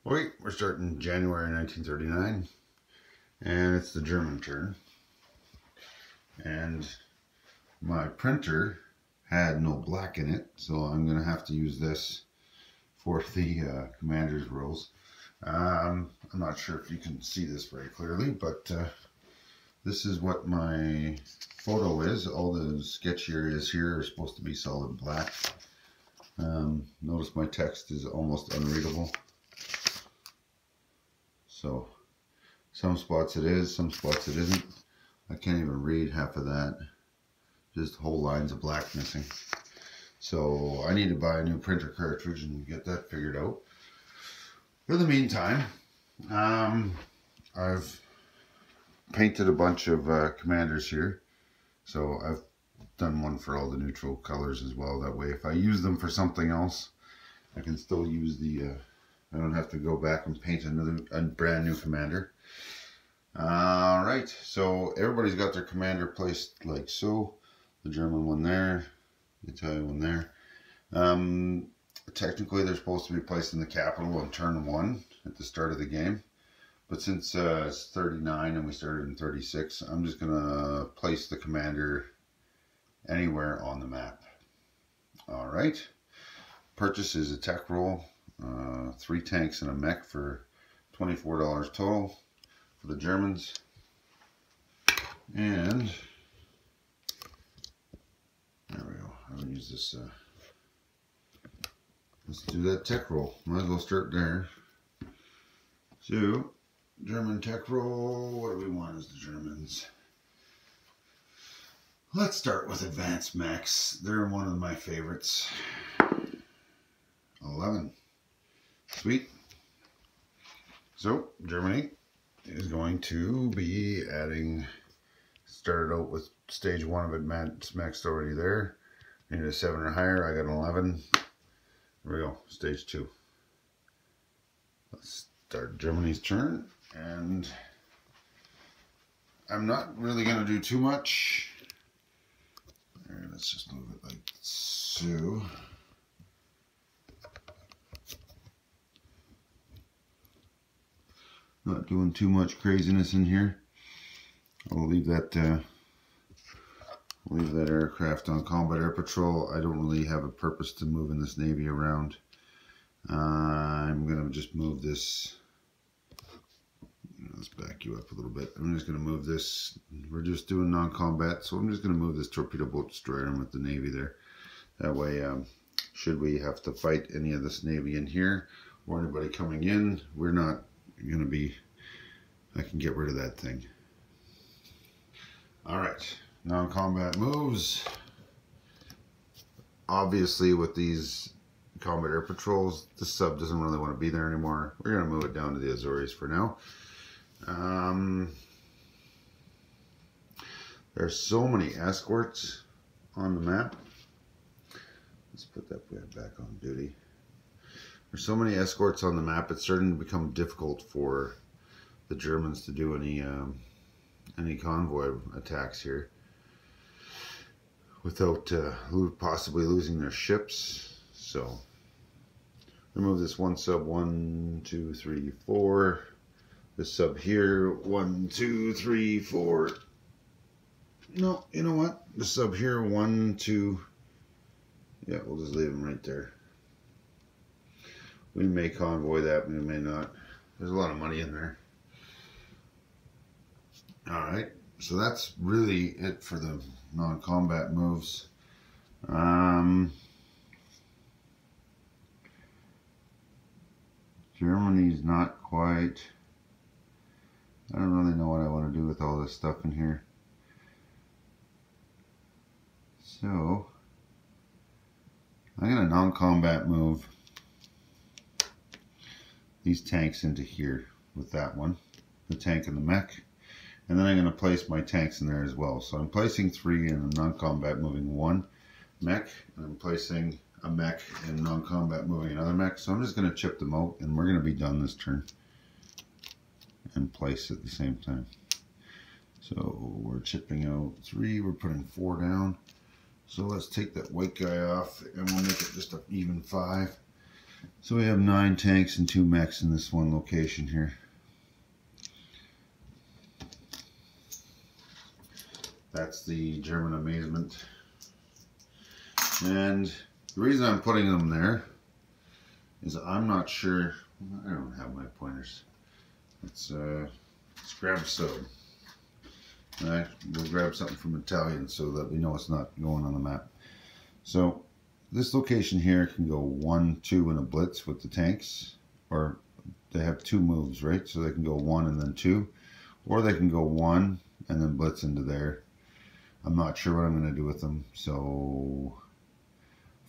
Okay, we're starting January 1939, and it's the German turn. And my printer had no black in it, so I'm going to have to use this for the commander's rules. I'm not sure if you can see this very clearly, but this is what my photo is. All the sketchy areas here are supposed to be solid black. Notice my text is almost unreadable. So some spots it is, some spots it isn't. I can't even read half of that. Just whole lines of black missing. So I need to buy a new printer cartridge and get that figured out. For the meantime, I've painted a bunch of commanders here. So I've done one for all the neutral colors as well. That way if I use them for something else, I can still use the, I don't have to go back and paint a brand new commander. Alright, so everybody's got their commander placed like so. The German one there, the Italian one there. Technically they're supposed to be placed in the capital on turn 1 at the start of the game. But since it's 39 and we started in 36, I'm just going to place the commander anywhere on the map. Alright, purchase is a tech roll, 3 tanks and a mech for $24 total for the Germans. And there we go. I'm going to use this. Let's do that tech roll. Might as well start there. So, German tech roll. What do we want as the Germans? Let's start with advanced mechs. They're one of my favorites. 11. Sweet. So, Germany is going to be adding, started out with stage 1 of advanced mechs already there. Needed a 7 or higher. I got an 11. There we go. Stage 2. Let's start Germany's turn. And I'm not really going to do too much. All right, let's just move it like so. Not doing too much craziness in here. I'll leave that aircraft on combat air patrol. I don't really have a purpose to moving this Navy around. I'm gonna just move this. Let's back you up a little bit. I'm just gonna move this. We're just doing non-combat, so I'm just gonna move this torpedo boat destroyer with the Navy there. That way, should we have to fight any of this Navy in here or anybody coming in, we're not gonna be. I can get rid of that thing. All right. Non-combat moves. Obviously with these combat air patrols, the sub doesn't really want to be there anymore. We're going to move it down to the Azores for now. There's so many escorts on the map. Let's put that back on duty. There's so many escorts on the map, it's starting to become difficult for the Germans to do any convoy attacks here without possibly losing their ships. So remove this one sub, 1, 2, 3, 4. This sub here, 1, 2, 3, 4. No, you know what? The sub here, 1, 2. Yeah, we'll just leave them right there. We may convoy that, we may not. There's a lot of money in there. Alright, so that's really it for the non-combat moves. Germany's not quite. I don't really know what I want to do with all this stuff in here. So, I'm going to non-combat move these tanks into here with that one, the tank and the mech. And then I'm going to place my tanks in there as well. So I'm placing 3 in non-combat moving 1 mech. And I'm placing a mech in non-combat moving another mech. So I'm just going to chip them out and we're going to be done this turn. And place at the same time. So we're chipping out 3, we're putting 4 down. So let's take that white guy off and we'll make it just an even 5. So we have 9 tanks and 2 mechs in this one location here. That's the German amazement. And the reason I'm putting them there is I'm not sure. I don't have my pointers. Let's grab a soda. We'll grab something from Italian so that we know it's not going on the map. So this location here can go 1, 2 in a blitz with the tanks, or they have 2 moves, right? So they can go 1 and then 2, or they can go 1 and then blitz into there. I'm not sure what I'm going to do with them, so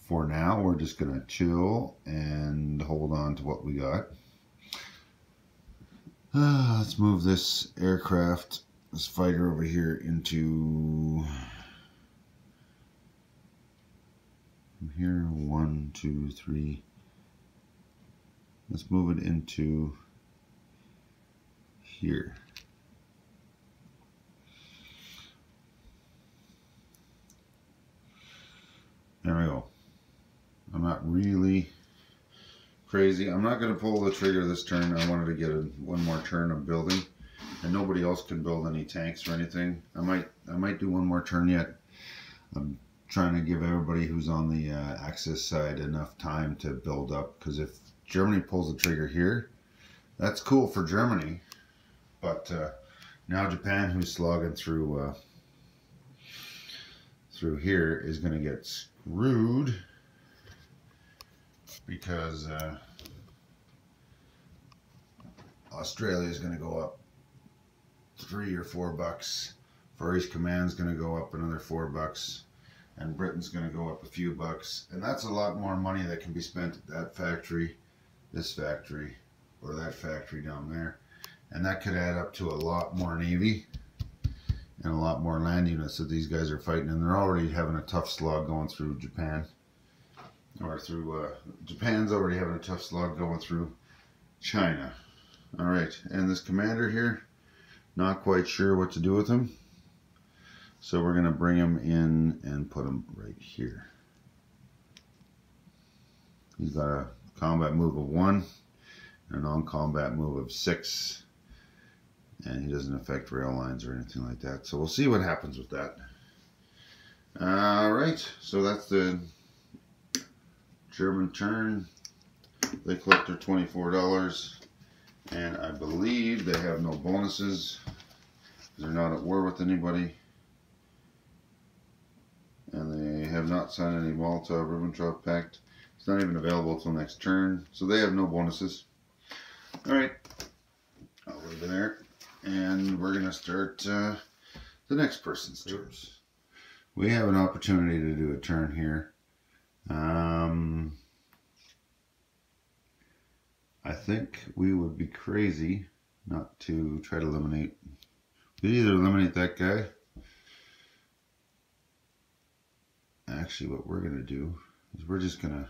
for now we're just going to chill and hold on to what we got. Let's move this aircraft, this fighter over here into here. 1, 2, 3. Let's move it into here. There we go. I'm not really crazy. I'm not going to pull the trigger this turn. I wanted to get one more turn of building, and nobody else can build any tanks or anything. I might do one more turn yet. I'm trying to give everybody who's on the Axis side enough time to build up, because if Germany pulls the trigger here, that's cool for Germany, but now Japan, who's slogging through here, is going to get screwed, because Australia is going to go up $3 or $4. Far East Command is going to go up another $4, and Britain's going to go up a few bucks, and that's a lot more money that can be spent at that factory, this factory, or that factory down there, and that could add up to a lot more Navy and a lot more land units that these guys are fighting, and they're already having a tough slog going through Japan, or through Japan's already having a tough slog going through China. All right, and this commander here, not quite sure what to do with him, so we're going to bring him in and put him right here. He's got a combat move of 1 and a non-combat move of 6. And he doesn't affect rail lines or anything like that. So we'll see what happens with that. Alright, so that's the German turn. They collect their $24. And I believe they have no bonuses. They're not at war with anybody. And they have not signed any Molotov-Ribbentrop Pact. It's not even available till next turn. So they have no bonuses. Alright, I'll leave it there. And we're going to start the next person's turns. We have an opportunity to do a turn here. I think we would be crazy not to try to eliminate. We'd either eliminate that guy. Actually, what we're going to do is we're just going to...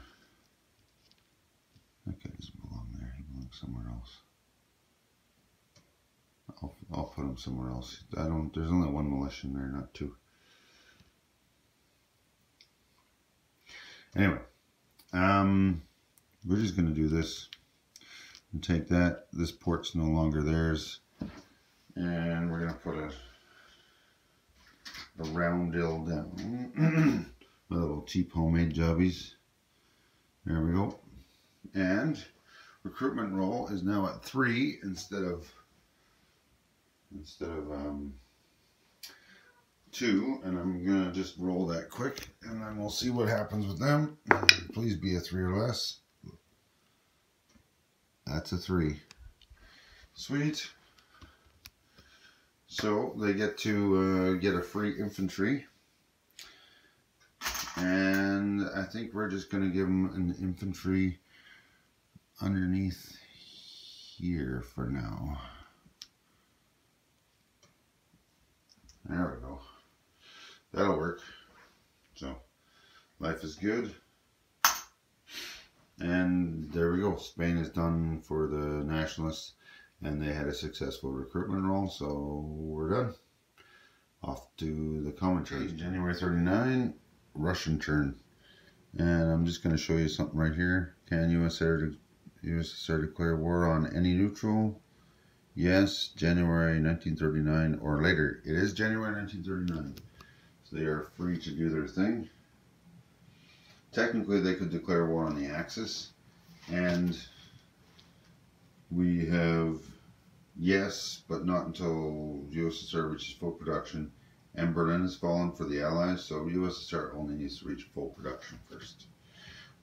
That guy doesn't belong there. He belongs somewhere else. I'll put him somewhere else. There's only 1 militia in there, not 2. Anyway, we're just going to do this and take that. This port's no longer theirs, and we're going to put a roundel down. My little cheap homemade jobbies. There we go. And recruitment roll is now at 3 instead of 2, and I'm gonna just roll that quick, and then we'll see what happens with them. Please be a 3 or less. That's a 3. Sweet. So they get to get a free infantry, and I think we're just gonna give them an infantry underneath here for now. There we go. That'll work. So, life is good. And there we go. Spain is done for the nationalists, and they had a successful recruitment roll, so we're done. Off to the commentary. January 39, Russian turn. And I'm just going to show you something right here. Can USSR declare war on any neutral? Yes, January 1939 or later. It is January 1939. So they are free to do their thing. Technically, they could declare war on the Axis. And we have yes, but not until USSR reaches full production. And Berlin has fallen for the Allies, so USSR only needs to reach full production first.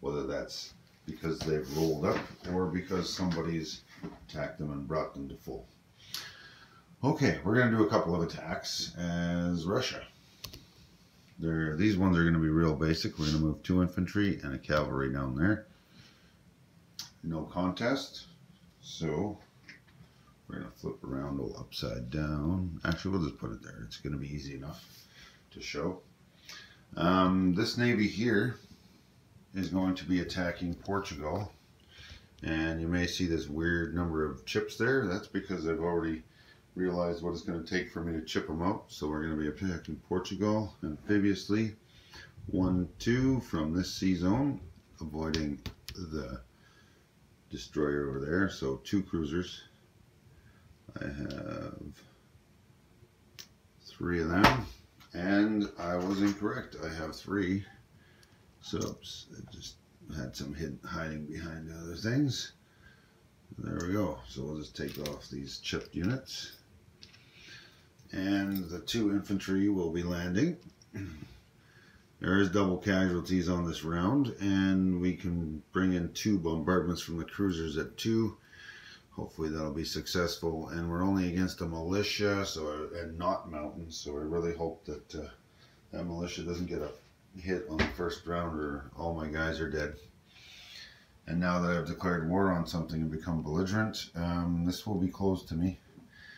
Whether that's because they've rolled up or because somebody's attacked them and brought them to full. Okay, we're going to do a couple of attacks as Russia. These ones are going to be real basic. We're going to move 2 infantry and a cavalry down there. No contest. So we're going to flip around all upside down. Actually, we'll just put it there. It's going to be easy enough to show. This navy here is going to be attacking Portugal. And you may see this weird number of chips there. That's because I've already realized what it's going to take for me to chip them out. So we're going to be attacking Portugal amphibiously. 1-2 from this sea zone, avoiding the destroyer over there. So 2 cruisers. I have 3 of them, and I was incorrect. I have 3. So I just had some hiding behind other things. There we go. So we'll just take off these chipped units. And the 2 infantry will be landing. There is double casualties on this round, and we can bring in 2 bombardments from the cruisers at 2. Hopefully that'll be successful. And we're only against a militia, and not mountains, so I really hope that that militia doesn't get a hit on the first round or all my guys are dead. And now that I've declared war on something and become belligerent, this will be closed to me.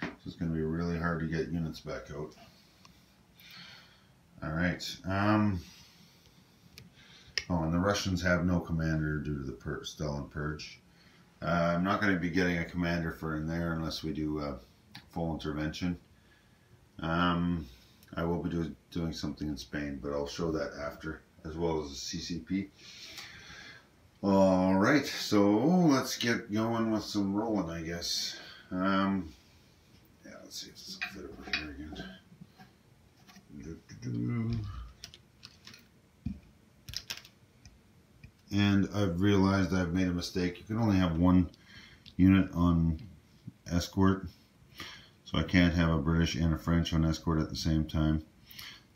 So it's going to be really hard to get units back out. Alright. Oh, and the Russians have no commander due to the Stalin Purge. I'm not going to be getting a commander for in there unless we do full intervention. I will be doing something in Spain, but I'll show that after, as well as the CCP. Alright, so let's get going with some rolling, I guess. Yeah, let's see if this will fit over here again. And I've realized I've made a mistake. You can only have 1 unit on escort. So I can't have a British and a French on escort at the same time.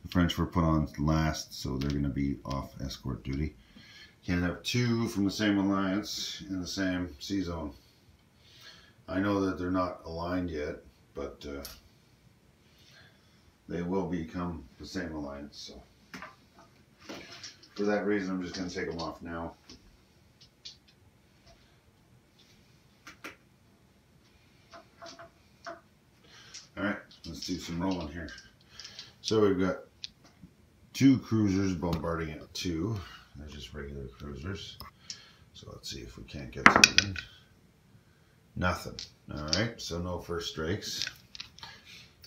The French were put on last, so they're going to be off escort duty. Can't have 2 from the same alliance in the same sea zone. I know that they're not aligned yet, but they will become the same alliance. So for that reason, I'm just going to take them off now. Alright, let's do some rolling here. So we've got 2 cruisers bombarding at 2. They're just regular cruisers. So let's see if we can't get something. Nothing. Alright, so no first strikes.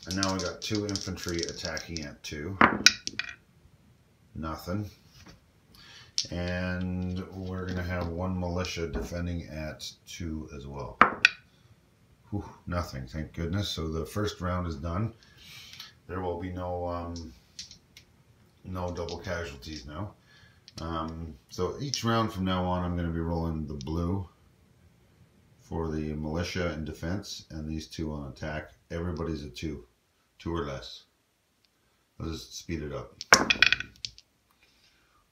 And now we got 2 infantry attacking at 2. Nothing. And we're going to have 1 militia defending at 2 as well. Whew, nothing, thank goodness. So the first round is done. There will be no double casualties now. So each round from now on, I'm going to be rolling the blue for the militia and defense, and these 2 on attack. Everybody's at 2 or less. I'll just speed it up.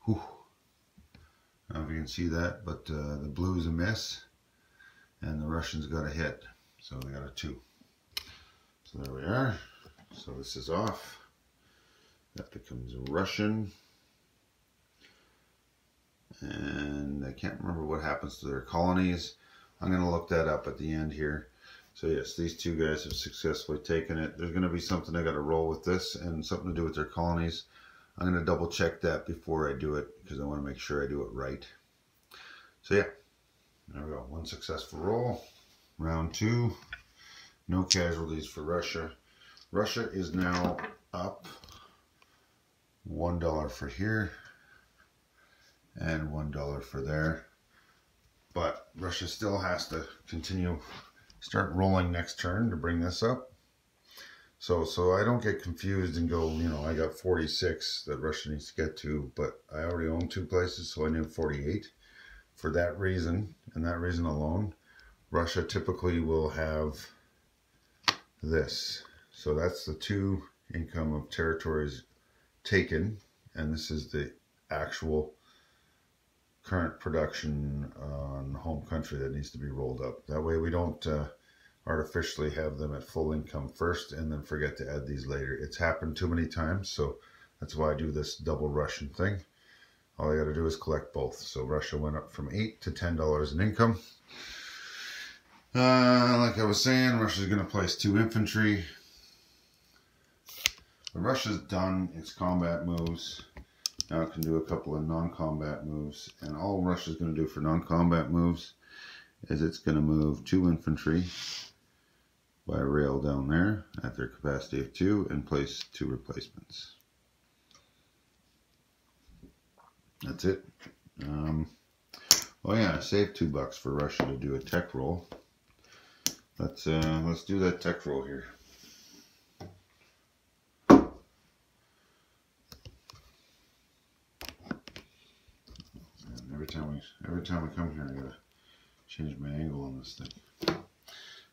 Whew. I don't know if you can see that, but the blue is a miss, and the Russians got a hit. So they got a 2. So there we are. So this is off. That becomes Russian. And I can't remember what happens to their colonies. I'm going to look that up at the end here. So yes, these 2 guys have successfully taken it. There's going to be something I got to roll with this and something to do with their colonies. I'm going to double check that before I do it because I want to make sure I do it right. So yeah, there we go. 1 successful roll. Round 2. No casualties for Russia. Russia is now up $1 for here and $1 for there. But Russia still has to start rolling next turn to bring this up. So I don't get confused and go, you know, I got 46 that Russia needs to get to, but I already own 2 places, so I need 48. For that reason, and that reason alone, Russia typically will have this. So that's the 2 income of territories taken, and this is the actual current production on home country that needs to be rolled up. That way we don't artificially have them at full income first and then forget to add these later. It's happened too many times, so that's why I do this double Russian thing. All I got to do is collect both. So Russia went up from $8 to $10 in income. Like I was saying, Russia's going to place 2 infantry. But Russia's done its combat moves. Now it can do a couple of non-combat moves. And all Russia's going to do for non-combat moves is it's going to move 2 infantry by rail down there at their capacity of 2 and place 2 replacements. That's it. Oh yeah, I saved $2 for Russia to do a tech roll. Let's do that tech roll here. And every time we come here, I gotta change my angle on this thing.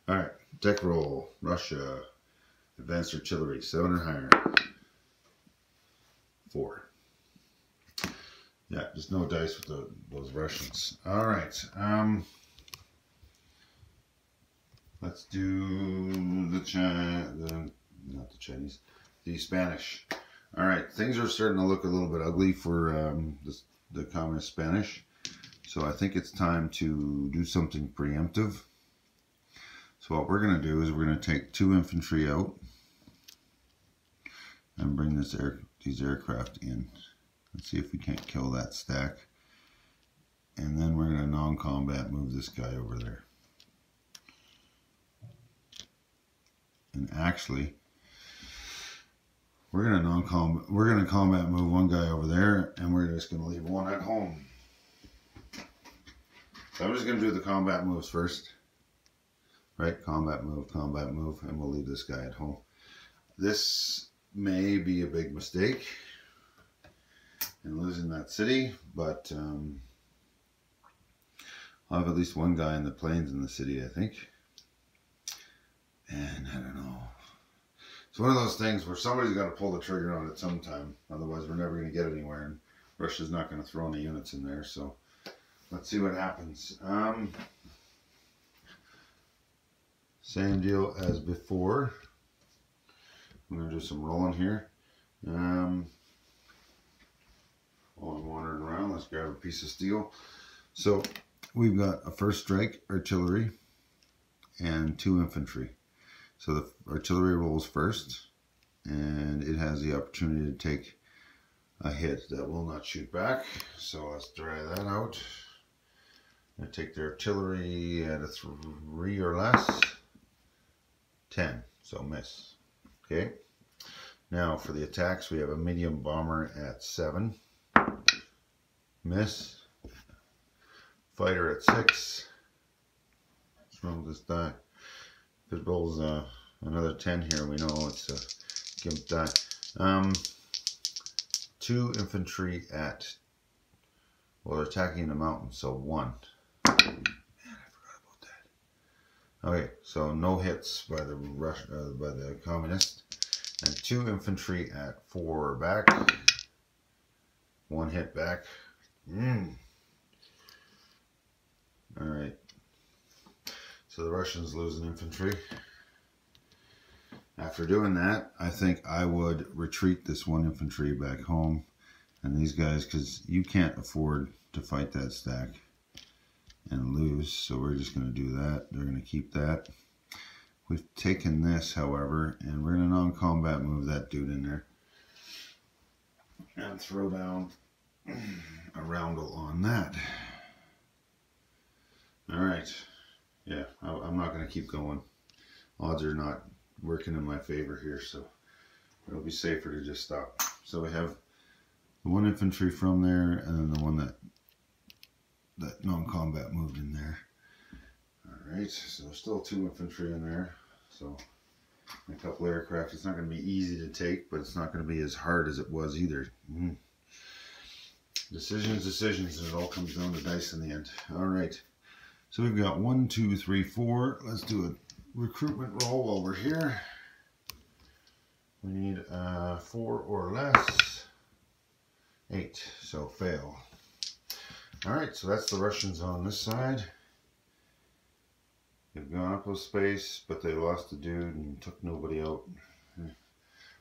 All right, tech roll. Russia, advanced artillery, 7 or higher. 4. Yeah, just no dice with those Russians. All right. Let's do the Spanish. All right, things are starting to look a little bit ugly for the communist Spanish. So I think it's time to do something preemptive. So what we're going to do is we're going to take 2 infantry out and bring these aircraft in. Let's see if we can't kill that stack. And then we're going to non-combat move this guy over there. And actually, we're going to combat move 1 guy over there, and we're just going to leave 1 at home. So I'm just going to do the combat moves first. Right? Combat move, and we'll leave this guy at home. This may be a big mistake in losing that city, but I'll have at least 1 guy in the plains in the city, I think. And I don't know. It's one of those things where somebody's got to pull the trigger on it sometime. Otherwise, we're never going to get anywhere, and Russia's not going to throw any units in there. So let's see what happens. Same deal as before. I'm going to do some rolling here. While I'm wandering around, let's grab a piece of steel. So we've got a first strike artillery and 2 infantry. So the artillery rolls first, and it has the opportunity to take a hit that will not shoot back. So let's try that out. I take the artillery at a 3 or less. 10, so miss. Okay. Now for the attacks, we have a medium bomber at 7. Miss. Fighter at 6. What's wrong with this die? If it rolls another 10 here, we know it's a gimp die. 2 infantry at, well, they're attacking the mountain, so 1. Man, I forgot about that. Okay, so no hits by the communist, and 2 infantry at 4 back. 1 hit back. All right. So the Russians lose an infantry. After doing that, I think I would retreat this 1 infantry back home. And these guys, because you can't afford to fight that stack and lose. So we're just going to do that. They're going to keep that. We've taken this, however, and we're going to non-combat move that dude in there. And throw down a roundel on that. All right. Yeah, I'm not going to keep going. Odds are not working in my favor here, so it'll be safer to just stop. So we have the 1 infantry from there, and then the one that that non-combat moved in there. Alright, so there's still 2 infantry in there. So a couple aircraft. It's not going to be easy to take, but it's not going to be as hard as it was either. Decisions, and it all comes down to dice in the end. Alright, so we've got 1, 2, 3, 4. Let's do a recruitment roll while we're here. We need 4 or less. 8, so fail. Alright, so that's the Russians on this side. They've gone up a space, but they lost a dude and took nobody out.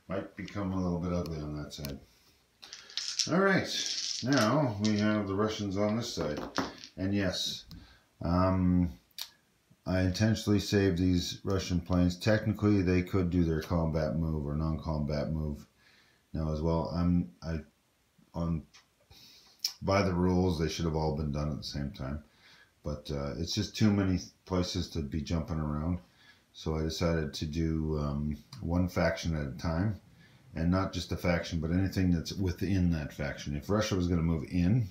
Might become a little bit ugly on that side. Alright, now we have the Russians on this side. And yes, I intentionally saved these Russian planes. Technically, they could do their combat move or non-combat move now as well. By the rules, they should have all been done at the same time. But it's just too many places to be jumping around. So I decided to do one faction at a time. And not just a faction, but anything that's within that faction. If Russia was going to move in,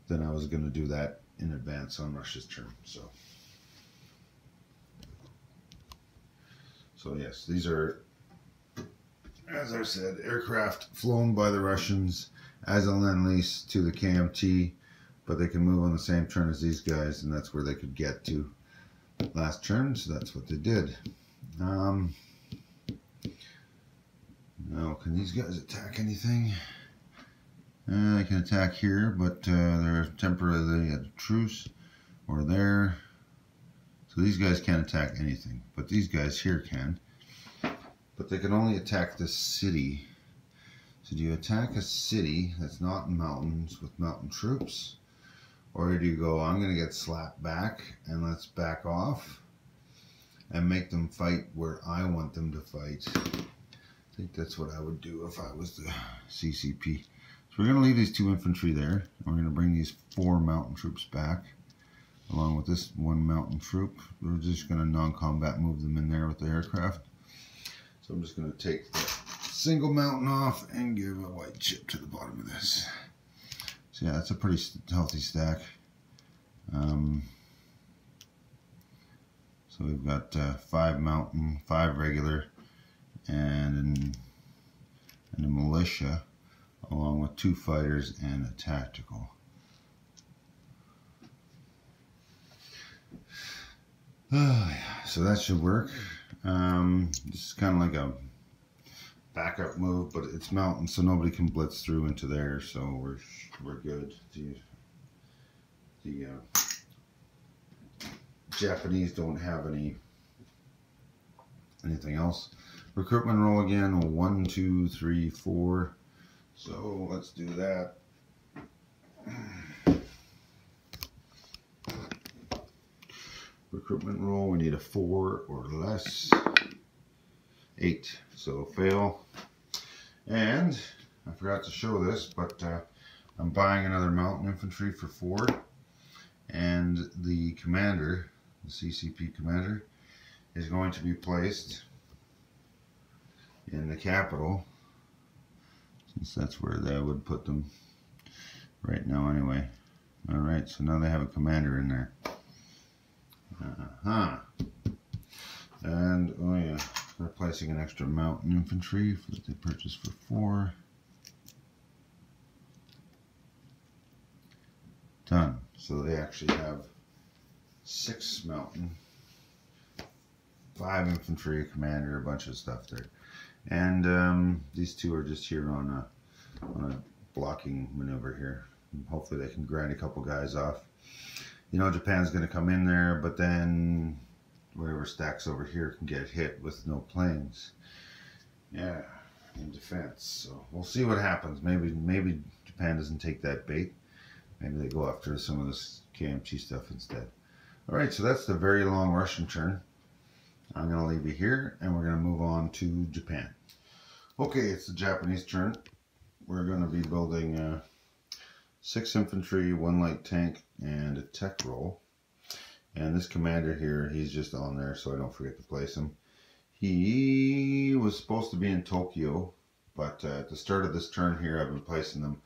then I was going to do that in advance on Russia's turn. So yes, these are, as I said, aircraft flown by the Russians as a Lend-Lease to the KMT. But they can move on the same turn as these guys, and that's where they could get to last turn, so that's what they did. Now, can these guys attack anything? They can attack here, but they're temporarily at a truce, or there. So these guys can't attack anything, but these guys here can. But they can only attack the city. So do you attack a city that's not in mountains with mountain troops? Or do you go, I'm going to get slapped back and let's back off and make them fight where I want them to fight? I think that's what I would do if I was the CCP. So we're going to leave these 2 infantry there. We're going to bring these 4 mountain troops back along with this 1 mountain troop. We're just going to non-combat move them in there with the aircraft. So I'm just going to take the single mountain off and give a white chip to the bottom of this. So yeah, it's a pretty healthy stack. So we've got 5 mountain, 5 regular, and a militia, along with 2 fighters and a tactical. Oh, yeah. So that should work. This is kind of like a backup move, but it's mountain, so nobody can blitz through into there, so we're good. The Japanese don't have anything else. Recruitment roll again, 1, 2, 3, 4. So let's do that. Recruitment roll, we need a 4 or less. 8, so fail. And I forgot to show this, but I'm buying another mountain infantry for 4, and the commander, the CCP commander, is going to be placed in the capital, since that's where they would put them right now anyway. Alright, so now they have a commander in there. And, oh yeah, they're placing an extra mountain infantry that they purchased for 4. Done. So they actually have 6 mountain, 5 infantry, a commander, a bunch of stuff there. And these 2 are just here on a blocking maneuver here. And hopefully they can grind a couple guys off. You know, Japan's going to come in there, but then whatever stacks over here can get hit with no planes. Yeah, in defense. So we'll see what happens. Maybe Japan doesn't take that bait. Maybe they go after some of this KMT stuff instead. Alright, so that's the very long Russian turn. I'm going to leave you here, and we're going to move on to Japan. Okay, it's the Japanese turn. We're going to be building 6 infantry, 1 light tank, and a tech roll. And this commander here, he's just on there so I don't forget to place him. He was supposed to be in Tokyo, but at the start of this turn here, I've been placing them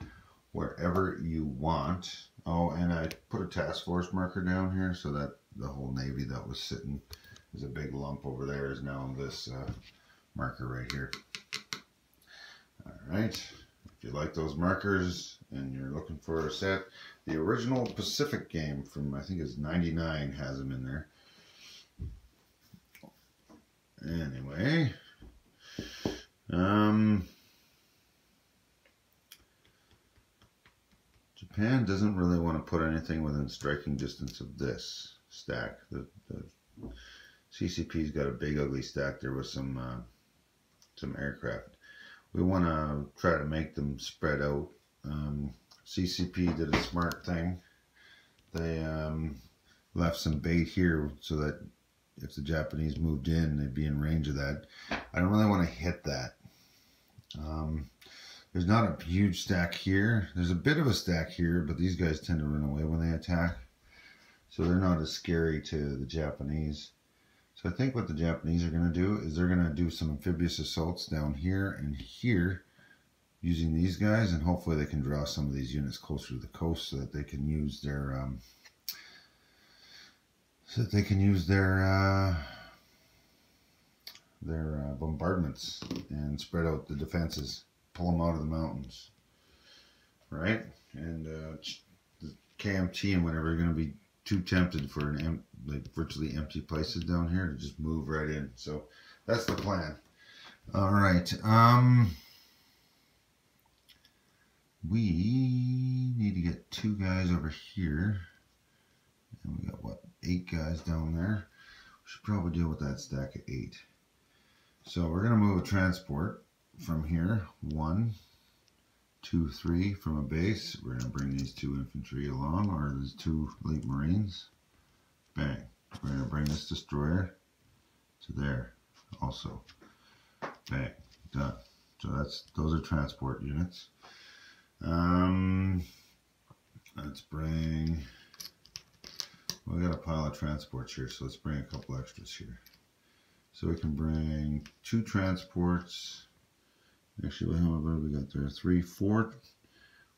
wherever you want. Oh, and I put a task force marker down here so that the whole Navy that was sitting as a big lump over there is now this marker right here. All right. If you like those markers and you're looking for a set, the original Pacific game from, I think it's 99, has them in there. Anyway, Japan doesn't really want to put anything within striking distance of this stack. The CCP's got a big ugly stack there with some aircraft. We want to try to make them spread out. CCP did a smart thing. They left some bait here so that if the Japanese moved in, they'd be in range of that. I don't really want to hit that. There's not a huge stack here. There's a bit of a stack here, but these guys tend to run away when they attack. So they're not as scary to the Japanese. So I think what the Japanese are going to do is they're going to do some amphibious assaults down here and here using these guys, and hopefully they can draw some of these units closer to the coast so that they can use their bombardments and spread out the defenses, pull them out of the mountains, right? And the KMT and whatever are going to be too tempted for like virtually empty places down here to just move right in. So that's the plan. All right. We need to get 2 guys over here, and we got what, 8 guys down there. We should probably deal with that stack of 8. So we're going to move a transport from here. 1, 2, 3 from a base. We're going to bring these 2 infantry along, or these 2 elite marines. Bang. We're going to bring this destroyer to there also. Bang. Done. So those are transport units. Let's bring, well, we got a pile of transports here, so let's bring a couple extras here. So we can bring 2 transports. Actually, how many we got there? 3, 4.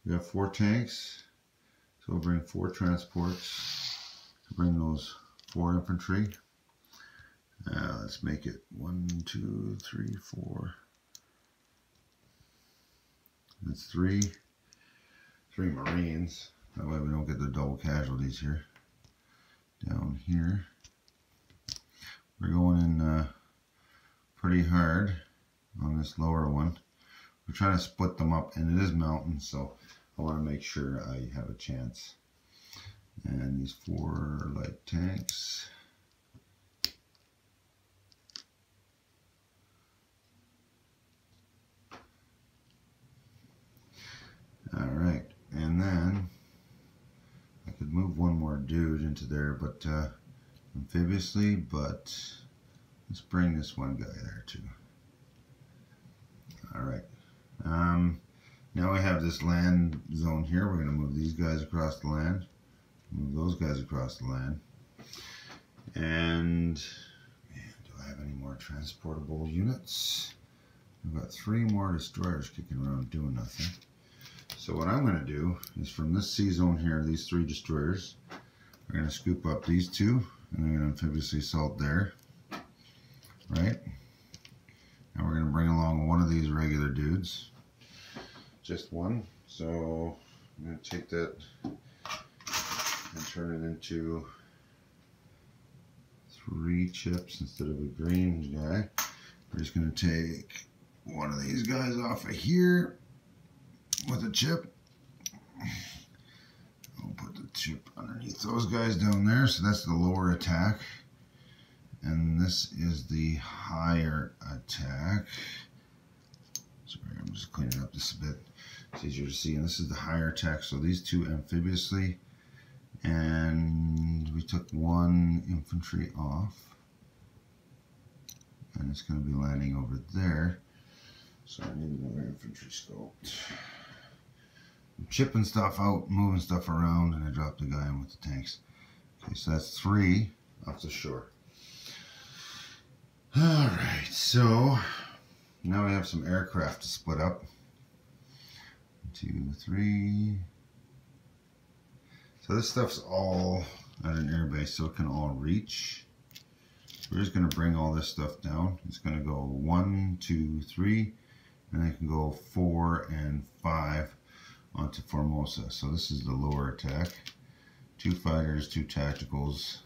We got 4 tanks. So we'll bring 4 transports to bring those 4 infantry. Let's make it 1, 2, 3, 4. That's 3 Marines. That way we don't get the double casualties here. Down here, we're going in pretty hard on this lower one. We're trying to split them up, and it is mountains, so I want to make sure I have a chance. And these 4 light tanks. All right, and then I could move 1 more dude into there, but amphibiously, but let's bring this 1 guy there too. All right. Now we have this land zone here. We're going to move these guys across the land, move those guys across the land, and man, do I have any more transportable units? We've got 3 more destroyers kicking around doing nothing. So what I'm going to do is from this C zone here, these 3 destroyers, we're going to scoop up these 2, and they're going to amphibiously assault there, right? And we're going to bring along 1 of these regular dudes, just 1. So I'm going to take that and turn it into 3 chips instead of a green guy. We're just going to take 1 of these guys off of here with a chip. I'll put the chip underneath those guys down there. So that's the lower attack, and this is the higher attack. Sorry, I'm just cleaning up this a bit. It's easier to see. And this is the higher attack. So these 2 amphibiously, and we took 1 infantry off, and it's going to be landing over there. So I need another infantry sculpt. I'm chipping stuff out, moving stuff around, and I dropped the guy in with the tanks. Okay, so that's 3 off the shore. Alright, so now we have some aircraft to split up. 2, 3. So this stuff's all at an airbase, so it can all reach. We're just going to bring all this stuff down. It's going to go 1, 2, 3, and it can go 4 and 5 onto Formosa. So this is the lower attack. 2 fighters, 2 tacticals.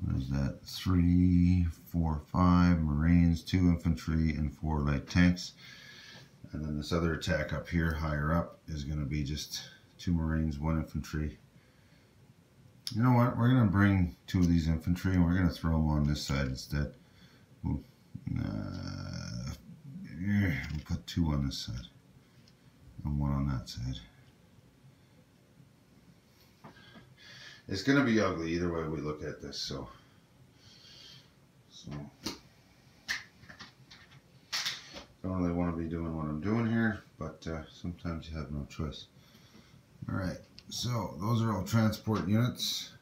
What is that? 3, 4, 5 Marines, 2 infantry, and 4 light tanks. And then this other attack up here, higher up, is going to be just 2 Marines, 1 infantry. You know what? We're going to bring 2 of these infantry and we're going to throw them on this side instead. We'll put 2 on this side and 1 on that side. It's going to be ugly either way we look at this, so don't really want to be doing what I'm doing here, but sometimes you have no choice. Alright, so those are all transport units.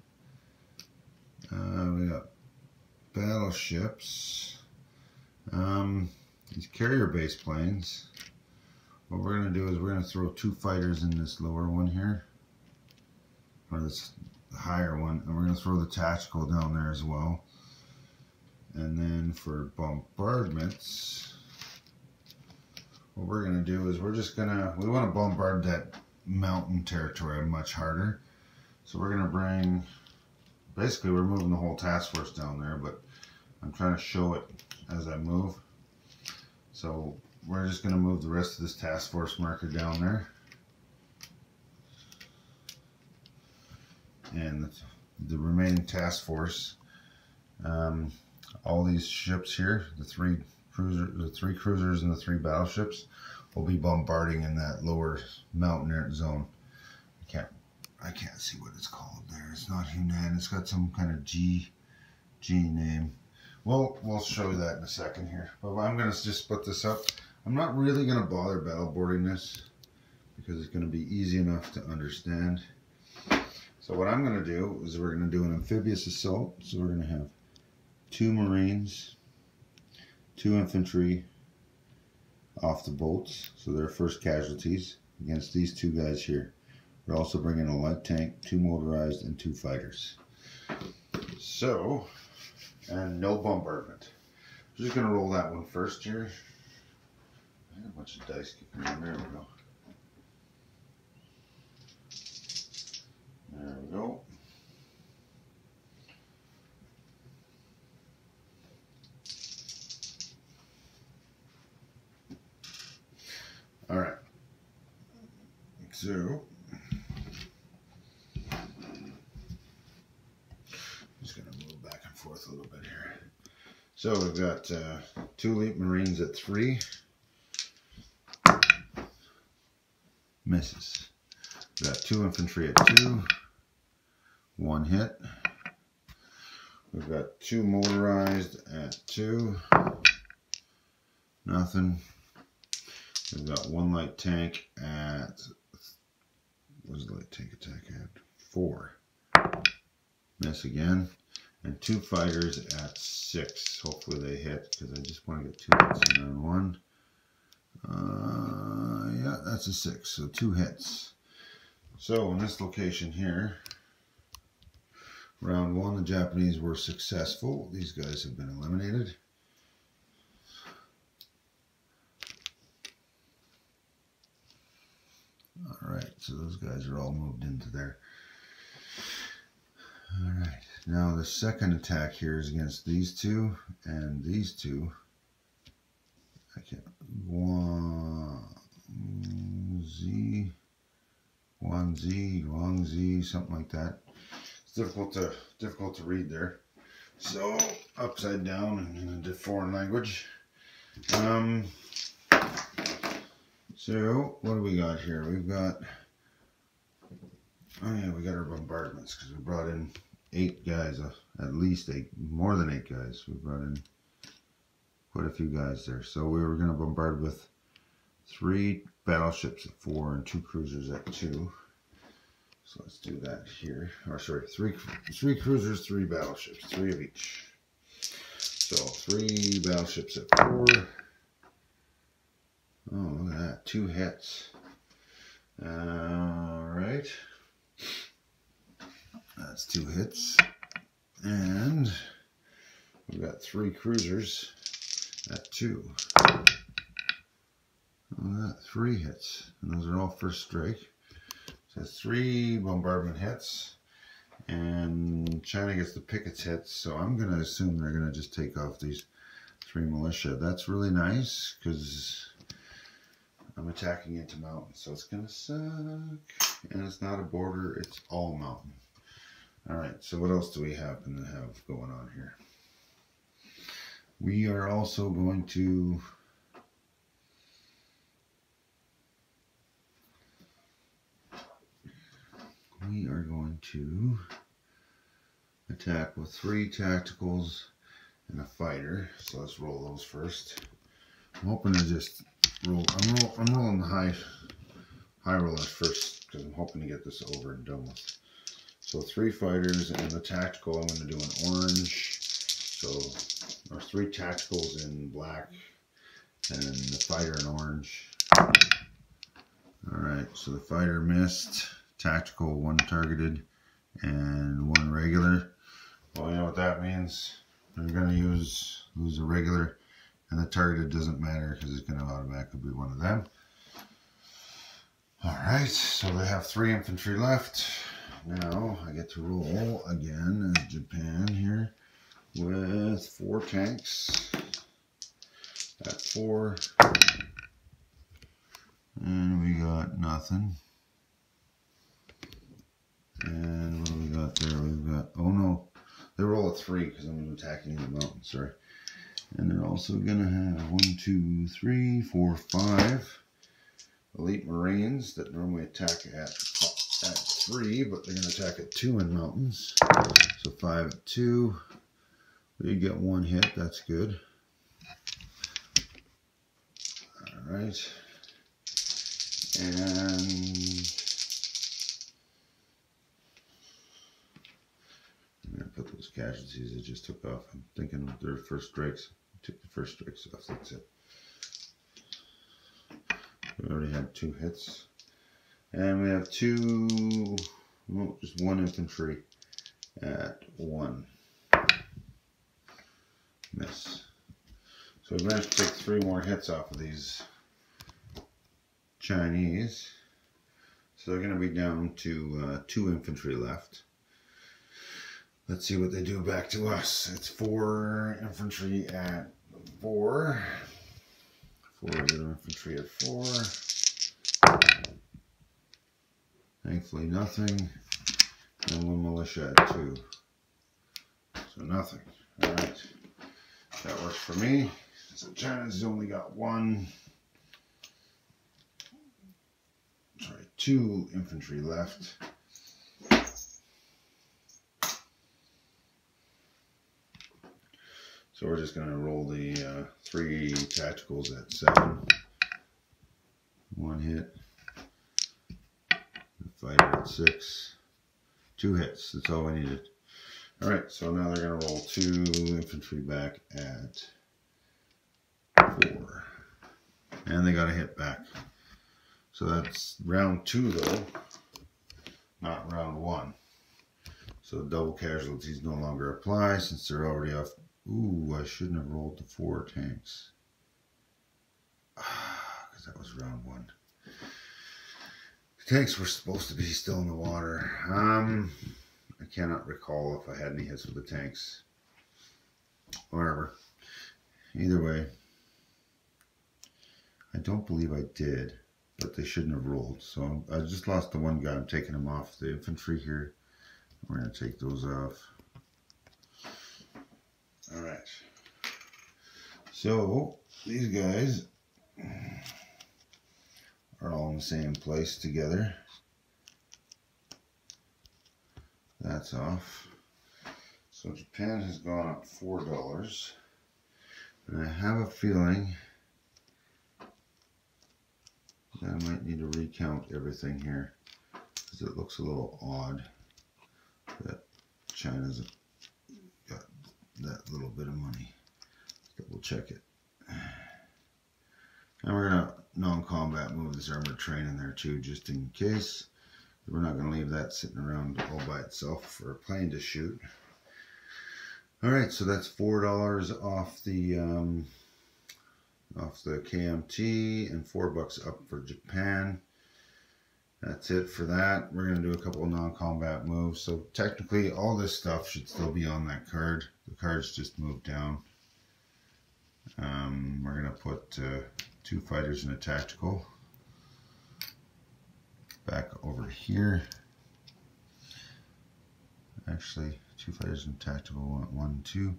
We got battleships, these carrier base planes. What we're going to do is we're going to throw 2 fighters in this lower one here, or this higher one, and we're going to throw the tactical down there as well. And then for bombardments, what we're going to do is we want to bombard that mountain territory much harder. So we're going to bring, basically we're moving the whole task force down there, but I'm trying to show it as I move. So we're just going to move the rest of this task force marker down there. And the remaining task force, all these ships here, the three cruisers and the 3 battleships, will be bombarding in that lower mountain zone. I can't see what it's called there. It's not Hunan. It's got some kind of G name. Well, we'll show you that in a second here. But I'm going to just split this up. I'm not really going to bother battle boarding this because it's going to be easy enough to understand. So what I'm going to do is we're going to do an amphibious assault. So we're going to have 2 Marines, 2 infantry off the boats. So they're first casualties against these 2 guys here. We're also bringing a light tank, 2 motorized, and 2 fighters. So, and no bombardment. I'm just going to roll that one first here. I had a bunch of dice kicking around. There we go. There we go. All right. So, just going to move back and forth a little bit here. So we've got 2 elite Marines at 3. Misses. We've got 2 infantry at 2. 1 hit. We've got 2 motorized at 2. Nothing. We've got 1 light tank at, what is the light tank attack at? 4. Miss again. And 2 fighters at 6. Hopefully they hit, because I just want to get 2 hits in round 1. Yeah, that's a 6, so 2 hits. So in this location here, round 1, the Japanese were successful. These guys have been eliminated. Alright, so those guys are all moved into there. Alright, now the second attack here is against these 2 and these 2. I can't. 1Z, something like that. It's difficult to read there. So upside down and in a foreign language. So what do we got here? We've got, oh yeah, we got our bombardments because we brought in 8 guys, at least 8, more than 8 guys. We brought in quite a few guys there. So we were going to bombard with 3 battleships at 4 and 2 cruisers at 2. So let's do that here. Or sorry, 3 cruisers, 3 battleships, 3 of each. So 3 battleships at 4. Oh, look at that, 2 hits. Alright. That's 2 hits. And we've got 3 cruisers at 2. We got 3 hits. And those are all first strike. So that's 3 bombardment hits. And China gets to pick its hits. So I'm going to assume they're going to just take off these 3 militia. That's really nice because I'm attacking into mountains. So it's going to suck. And it's not a border. It's all mountain. Alright, so what else do we happen to have going on here? We are also going to attack with 3 tacticals and a fighter. So let's roll those first. I'm hoping to just roll. I'm rolling the high rollers first because I'm hoping to get this over and done with. So 3 fighters and the tactical I'm going to do in orange. So there's 3 tacticals in black and the fighter in orange. Alright, so the fighter missed. Tactical 1 targeted and 1 regular. Well, you know what that means. They're going to lose a regular, and the targeted doesn't matter because it's going to automatically be one of them. Alright, so they have 3 infantry left. Now I get to roll again as Japan here with 4 tanks at 4. And we got nothing. And what do we got there? We've got, oh no, they roll a 3 because I'm attacking in the mountain, sorry. And they're also going to have 1, 2, 3, 4, 5 elite marines that normally attack at 3, but they're going to attack at 2 in mountains. So 5 at 2. We get 1 hit, that's good. Alright. And I'm going to put those casualties I just took off. I'm thinking of their first strikes. I took the first strikes off, that's it. We already had 2 hits. And we have 2, well, just 1 infantry at 1. Miss. So we managed to take 3 more hits off of these Chinese. So they're going to be down to 2 infantry left. Let's see what they do back to us. It's 4 infantry at 4. 4 regular infantry at 4. Thankfully nothing. And 1 militia at 2. So nothing. Alright. That works for me. So China's only got 2 infantry left. So we're just going to roll the 3 tacticals at 7. 1 hit. The fighter at 6. 2 hits. That's all we needed. Alright, so now they're going to roll 2 infantry back at 4. And they got a hit back. So that's round 2 though, not round 1. So double casualties no longer apply since they're already off. Ooh, I shouldn't have rolled the 4 tanks. Because that was round 1. The tanks were supposed to be still in the water. I cannot recall if I had any hits with the tanks. Whatever. Either way, I don't believe I did, but they shouldn't have rolled. So I just lost the 1 guy. I'm taking him off the infantry here. We're going to take those off. Alright. So these guys are all in the same place together. That's off. So Japan has gone up $4. And I have a feeling that I might need to recount everything here because it looks a little odd that China's got that little bit of money. Double check it. And we're going to non-combat move this armored train in there too, just in case. We're not going to leave that sitting around all by itself for a plane to shoot. Alright, so that's $4 off the KMT and $4 up for Japan. That's it for that. We're going to do a couple of non-combat moves. So technically all this stuff should still be on that card. The cards just moved down. We're going to put 2 fighters and a tactical back over here. Actually, 2 fighters and tactical, 1, 2,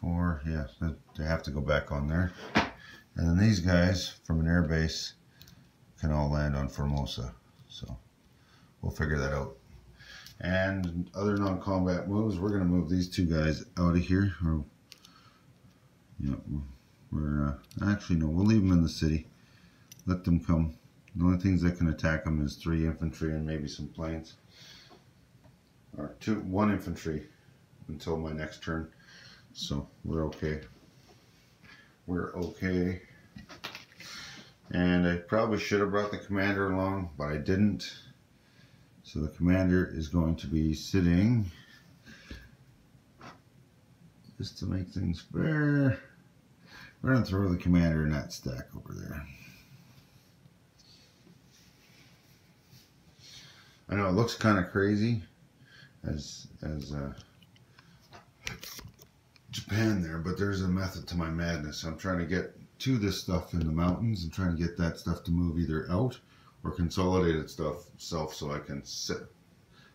4. Yeah, they have to go back on there. And then these guys from an air base can all land on Formosa. So we'll figure that out. And other non-combat moves, we're going to move these 2 guys out of here. Or, yeah, actually no, we'll leave them in the city. Let them come. The only things that can attack them is 3 infantry and maybe some planes. Or 1 infantry until my next turn. So we're okay. We're okay. And I probably should have brought the commander along, but I didn't. So the commander is going to be sitting, just to make things fair, we're going to throw the commander in that stack over there. I know it looks kind of crazy as Japan there, but there's a method to my madness. I'm trying to get to this stuff in the mountains and trying to get that stuff to move either out or consolidate itself so I can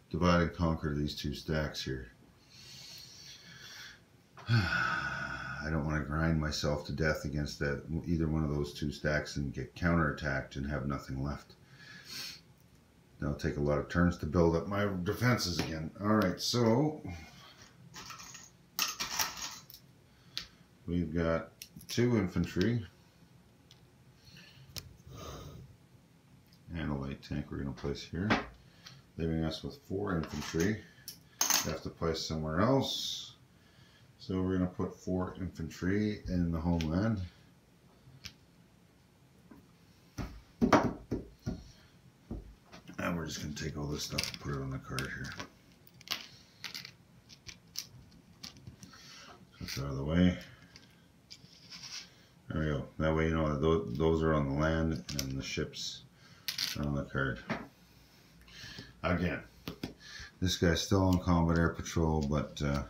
divide and conquer these 2 stacks here. I don't want to grind myself to death against either one of those 2 stacks and get counterattacked and have nothing left. That'll take a lot of turns to build up my defenses again. Alright, so we've got 2 infantry and a light tank we're going to place here, leaving us with 4 infantry. We have to place somewhere else, so we're going to put 4 infantry in the homeland. And we're just going to take all this stuff and put it on the card here. Push it out of the way. There we go. That way you know that those are on the land and the ships are on the card. Again, this guy's still on combat air patrol, but doesn't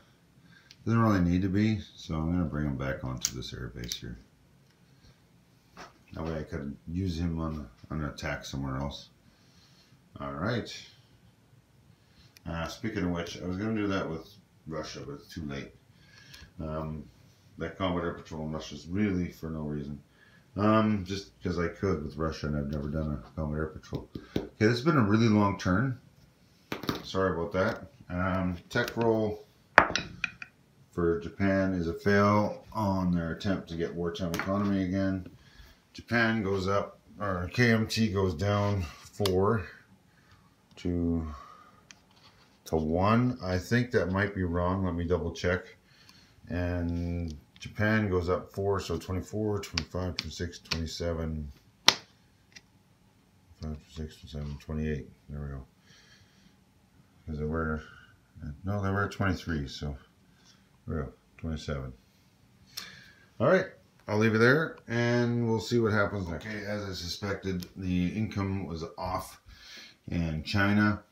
really need to be, so I'm going to bring him back onto this air base here. That way I could use him on an attack somewhere else. Alright. Speaking of which, I was going to do that with Russia, but it's too late. That combat air patrol in Russia is really for no reason. Just because I could with Russia, and I've never done a combat air patrol. Okay, this has been a really long turn. Sorry about that. Tech roll for Japan is a fail on their attempt to get wartime economy again. Japan goes up, or KMT goes down 4 to 1. I think that might be wrong. Let me double check. And Japan goes up 4, so 24, 25, 26, 27, 5, 6, 7, 28. There we go. Because they were, no, they were 23, so there we go, 27. All right, I'll leave it there, and we'll see what happens next. Okay, as I suspected, the income was off in China.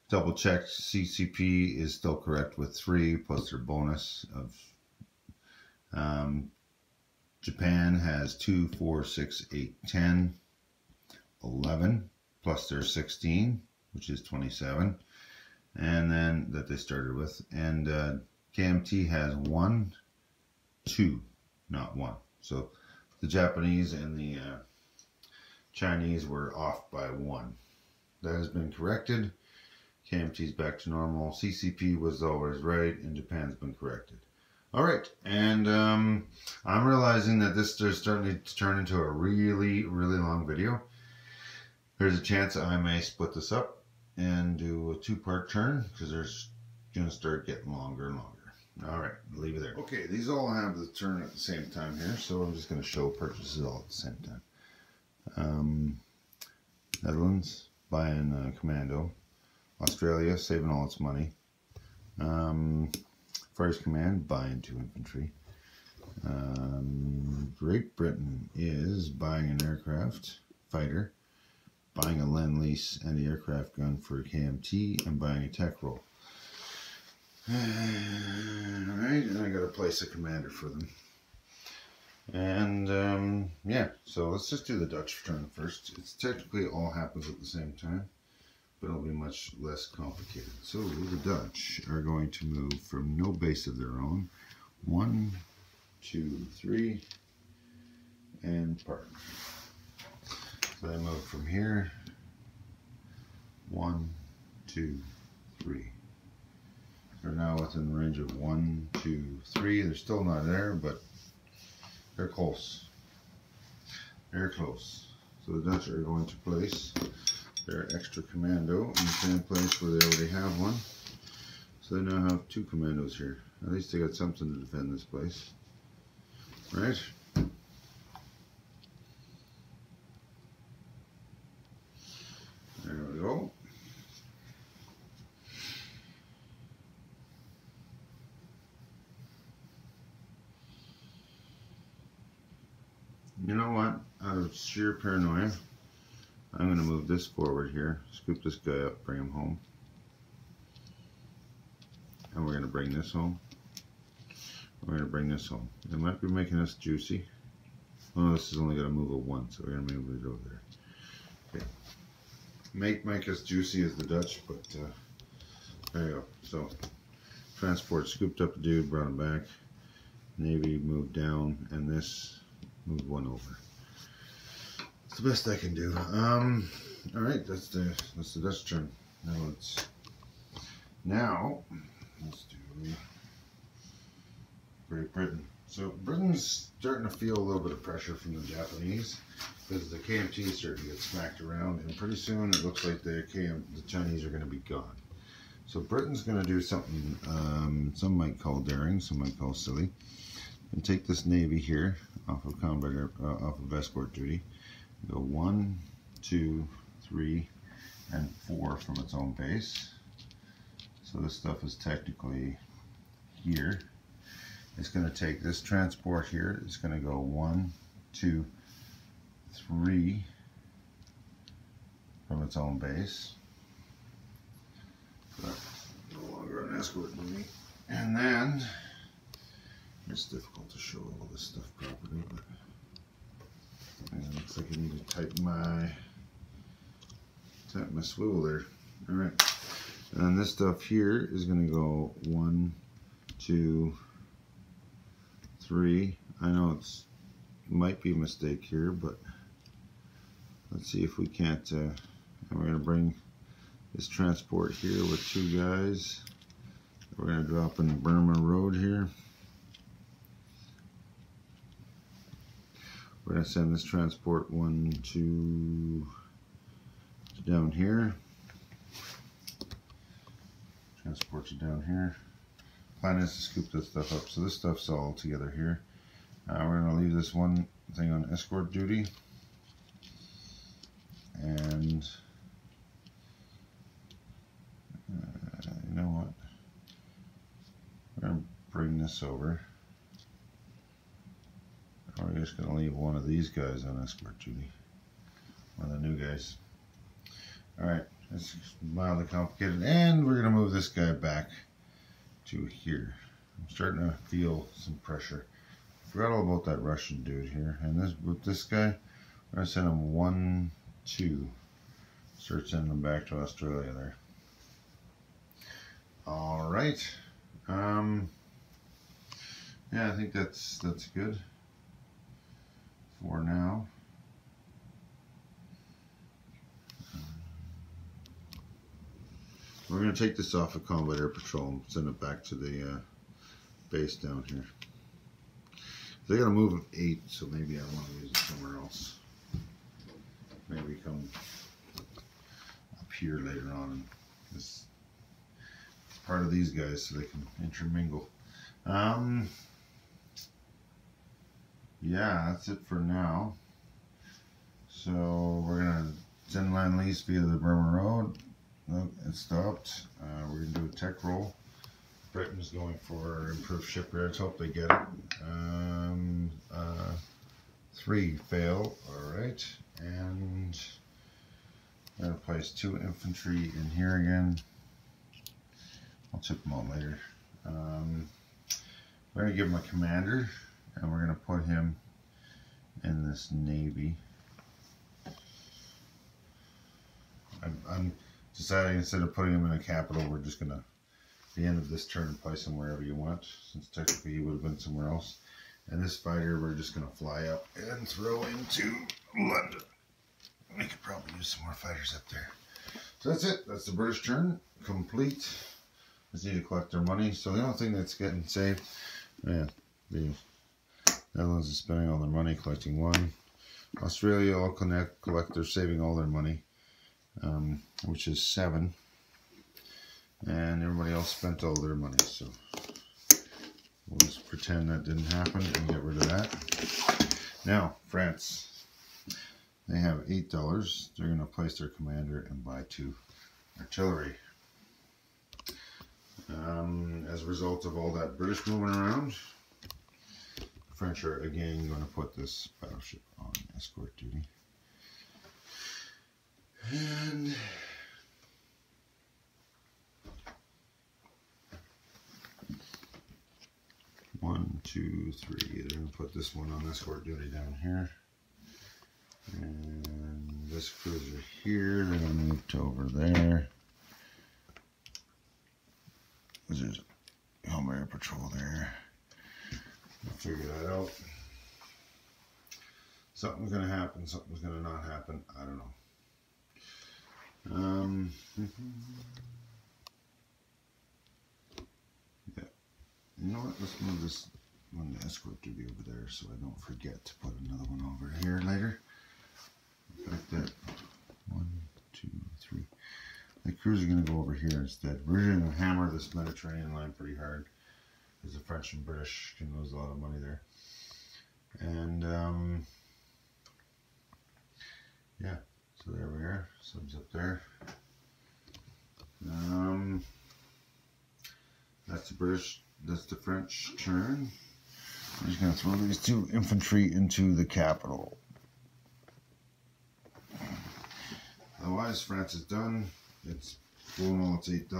Double checked, CCP is still correct with 3 plus their bonus of Japan has 2, 4, 6, 8, 10, 11 plus their 16, which is 27, and then that they started with. And KMT has 1, 2, not 1. So the Japanese and the Chinese were off by 1. That has been corrected. KMT's back to normal. CCP was always right, and Japan's been corrected. All right, and I'm realizing that this is starting to turn into a really, really long video. There's a chance I may split this up and do a 2-part turn because there's going to start getting longer and longer. All right, I'll leave it there. Okay, these all have the turn at the same time here, so I'm just going to show purchases all at the same time. Netherlands, buying a commando. Australia, saving all its money. Far East Command, buying 2 infantry. Great Britain is buying an aircraft fighter, buying a Lend-Lease anti-aircraft gun for KMT, and buying a tech roll. Alright, and I gotta place a commander for them. And yeah, so let's just do the Dutch turn first. It's technically all happens at the same time, but it'll be much less complicated. So the Dutch are going to move from no base of their own. 1, 2, 3, and park. So they move from here. 1, 2, 3. They're now within the range of 1, 2, 3. They're still not there, but they're close. Very close. So the Dutch are going to place their extra commando in the same place where they already have one. So they now have 2 commandos here. At least they got something to defend this place. Right? There we go. You know what? Out of sheer paranoia, I'm going to move this forward here, scoop this guy up, bring him home. And we're going to bring this home. We're going to bring this home. It might be making us juicy. Well, this is only going to move a 1, so we're going to move it over there. Okay. Make us juicy as the Dutch, but there you go. So, transport scooped up a dude, brought him back. Navy moved down, and this moved 1 over. It's the best I can do. All right, that's the Dutch turn. Now let's do Great Britain. So Britain's starting to feel a little bit of pressure from the Japanese because the KMT is starting to get smacked around, and pretty soon it looks like the Chinese are going to be gone. So Britain's going to do something some might call daring, some might call silly, and take this Navy here off of combat off of escort duty. Go 1, 2, 3, and 4 from its own base. So this stuff is technically here. It's going to take this transport here. It's going to go 1, 2, 3 from its own base. So that's no longer an escort duty. And then it's difficult to show all this stuff properly, but it looks like I need to tighten my swivel there. All right, and this stuff here is going to go 1, 2, 3. I know it might be a mistake here, but let's see if we can't. And we're going to bring this transport here with 2 guys. We're going to drop in Burma Road here. We're going to send this transport 1, 2 down here. Transports it down here. Plan is to scoop this stuff up. So this stuff's all together here. We're going to leave this one thing on escort duty. And you know what? We're going to bring this over. We're just going to leave one of these guys on escort duty. One of the new guys. Alright, it's mildly complicated. And we're going to move this guy back to here. I'm starting to feel some pressure. Forgot all about that Russian dude here. And with this guy, we're going to send him 1, 2. Start sending him back to Australia there. Alright. Yeah, I think that's good for now. We're going to take this off of Combat Air Patrol and send it back to the base down here. They got a move of 8, so maybe I want to use it somewhere else. Maybe come up here later on and this part of these guys so they can intermingle. Yeah, that's it for now. So we're gonna Zenline lease via the Burma Road. Nope, it stopped. We're going to do a tech roll. Britain's going for improved ship rates. Hope they get it. 3 fail. Alright. And I'm going to place 2 infantry in here again. I'll check them out later. We're going to give him a commander, and we're going to put him in this navy. I'm deciding instead of putting him in a capital, we're just going to, at the end of this turn, place him wherever you want, since technically he would have been somewhere else. And this fighter, we're just going to fly up and throw into London. We could probably use some more fighters up there. So that's it. That's the British turn. Complete. Just need to collect their money. So the only thing that's getting saved, yeah, the Netherlands is spending all their money, collecting 1. Australia all collect, they're saving all their money, which is 7. And everybody else spent all their money. So we'll just pretend that didn't happen and get rid of that. Now, France. They have $8. They're going to place their commander and buy 2 artillery. As a result of all that British moving around, the French are again going to put this battleship on escort duty. And one, two, three. They're going to put this one on escort duty down here. And this cruiser here, they're going to move to over there. There's home air patrol there. We'll figure that out. Something's going to happen, something's going to not happen. I don't know. Yeah. You know what? Let's move this one to escort duty over there so I don't forget to put another one over here later. Like that. 1, 2, 3. The crews are going to go over here instead. We're going to hammer this Mediterranean line pretty hard because the French and British can lose a lot of money there. And yeah, so there we are. Subs up there. That's the British. That's the French turn. I'm just going to throw these 2 infantry into the capital. Otherwise, France is done. It's blown all its $8,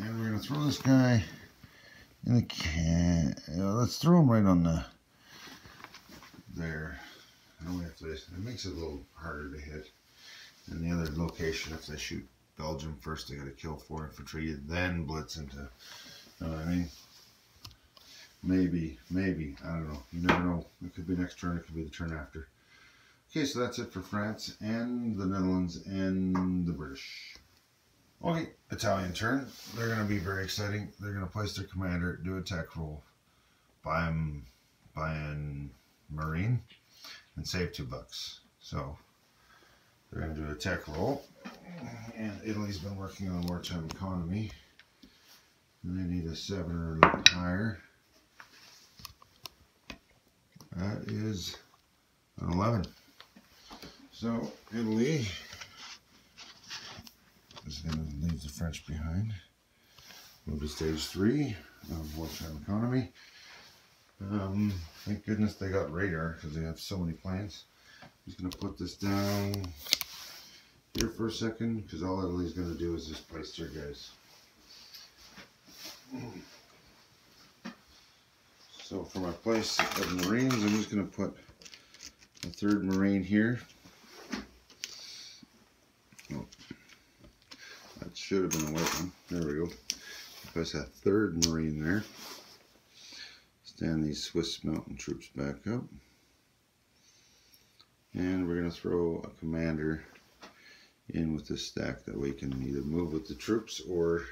and we're going to throw this guy in the can. Let's throw him right on the there. And we have to, it makes it a little harder to hit. And the other location, if they shoot Belgium first, they got to kill 4 infantry, then blitz into. You know what I mean? Maybe, I don't know. You never know. It could be next turn. It could be the turn after. Okay, so that's it for France and the Netherlands and the British. Okay, Italian turn. They're going to be very exciting. They're going to place their commander, do a tech roll, buy a Marine, and save $2. So they're going to do a tech roll. And Italy's been working on a wartime economy. And they need a 7 or higher. That is an 11. So Italy is going to leave the French behind. Move to stage 3 of wartime economy. Thank goodness they got radar because they have so many planes. I'm just going to put this down here for a second because all Italy's going to do is just place their guys. So for my place of Marines, I'm just going to put a 3rd Marine here. Oh, that should have been a white one. There we go. Place a 3rd Marine there. Stand these Swiss mountain troops back up. And we're going to throw a commander in with this stack that we can either move with the troops or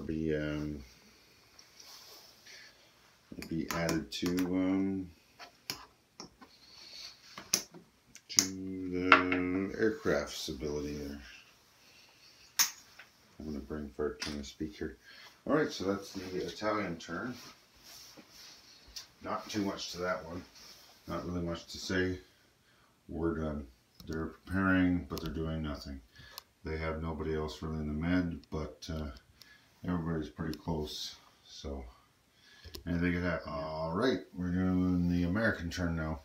be added to the aircraft's ability there. I'm going to bring Bert to speak here. Alright, so that's the Italian turn. Not too much to that one. Not really much to say. We're done. They're preparing, but they're doing nothing. They have nobody else really in the med, but everybody's pretty close. So anything could happen. All right, we're doing the American turn now.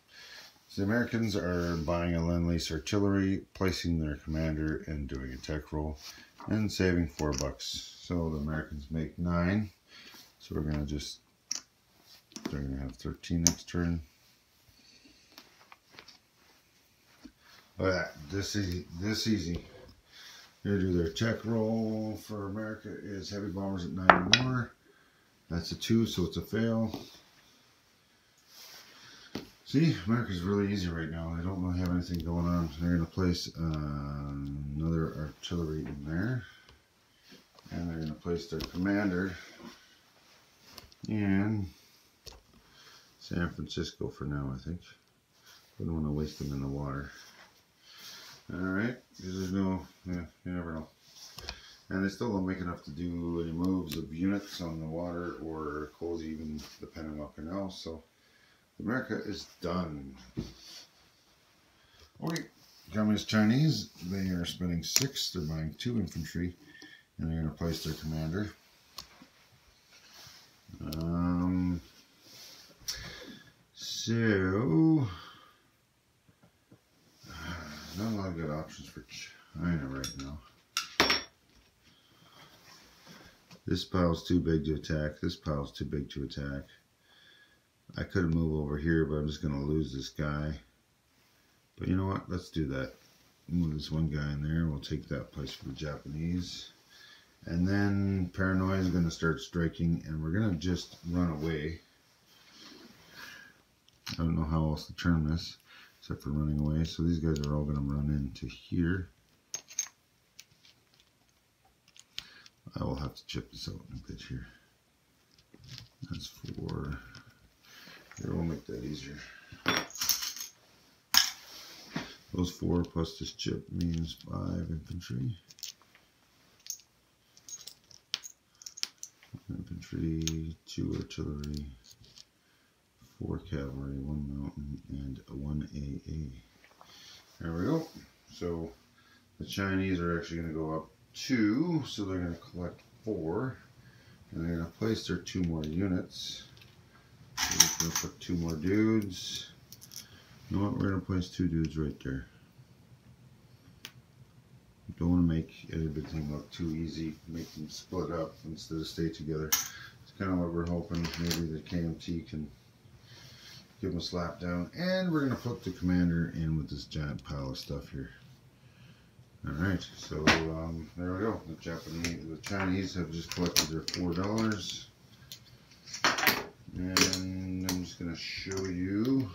So the Americans are buying a Lend-Lease artillery, placing their commander and doing a tech roll, and saving $4. So the Americans make 9. So we're gonna just, they're gonna have 13 next turn. Look at that, this easy. They're gonna do their tech roll for America is heavy bombers at 9 or more. That's a 2, so it's a fail. See, America's really easy right now. They don't really have anything going on. They're going to place another artillery in there. And they're going to place their commander in San Francisco for now, I think. We don't want to waste them in the water. Alright, because there's no, yeah, you never know. And they still don't make enough to do any moves of units on the water or close even the Panama Canal, so America is done. Okay, Communist Chinese, they are spending 6, they're buying 2 infantry, and they're going to place their commander. So, not a lot of good options for China right now. This pile's too big to attack, this pile's too big to attack. I could move over here, but I'm just going to lose this guy. But you know what? Let's do that. Move this one guy in there. We'll take that place for the Japanese. And then Paranoia is going to start striking, and we're going to just run away. I don't know how else to term this, except for running away. So these guys are all going to run into here. I will have to chip this out a bit here. That's 4. Here, we'll make that easier. Those 4 plus this chip means 5 infantry. Infantry, 2 artillery, 4 cavalry, 1 mountain, and 1 AA. There we go. So the Chinese are actually going to go up 2, so they're going to collect 4, and they're going to place their 2 more units. So we're going to put 2 more dudes. You know what? We're going to place 2 dudes right there. Don't want to make everything look too easy. Make them split up instead of stay together. It's kind of what we're hoping. Maybe the KMT can give them a slap down. And we're going to put the commander in with this giant pile of stuff here. Alright, so there we go. The Chinese have just collected their $4. And I'm just going to show you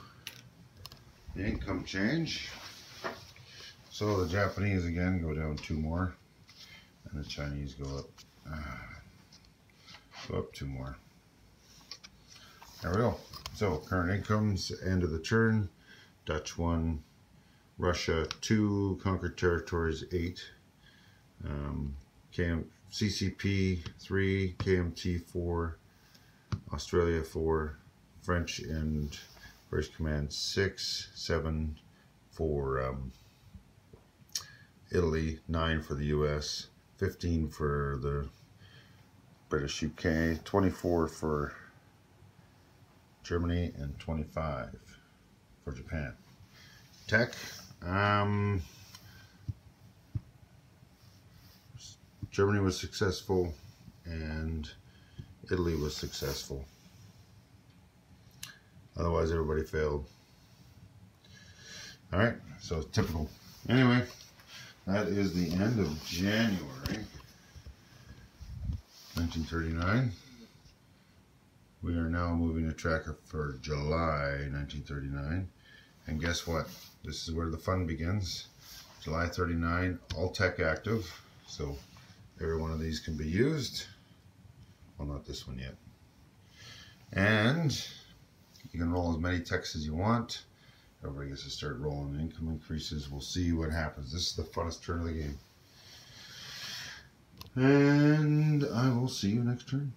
the income change. So the Japanese again go down 2 more, and the Chinese go up 2 more. There we go. So current incomes, end of the turn. Dutch 1, Russia 2, conquered territories 8, CCP 3, KMT 4, Australia 4, French and British Command 6, 7 for Italy, 9 for the US, 15 for the British UK, 24 for Germany, and 25 for Japan. Tech, Germany was successful and Italy was successful. Otherwise everybody failed. Alright, so typical. Anyway, that is the end of January 1939. We are now moving a tracker for July 1939. And guess what? This is where the fun begins. July 39, all tech active. So every one of these can be used. Well, not this one yet. And you can roll as many techs as you want. Everybody gets to start rolling income increases. We'll see what happens. This is the funnest turn of the game. And I will see you next turn.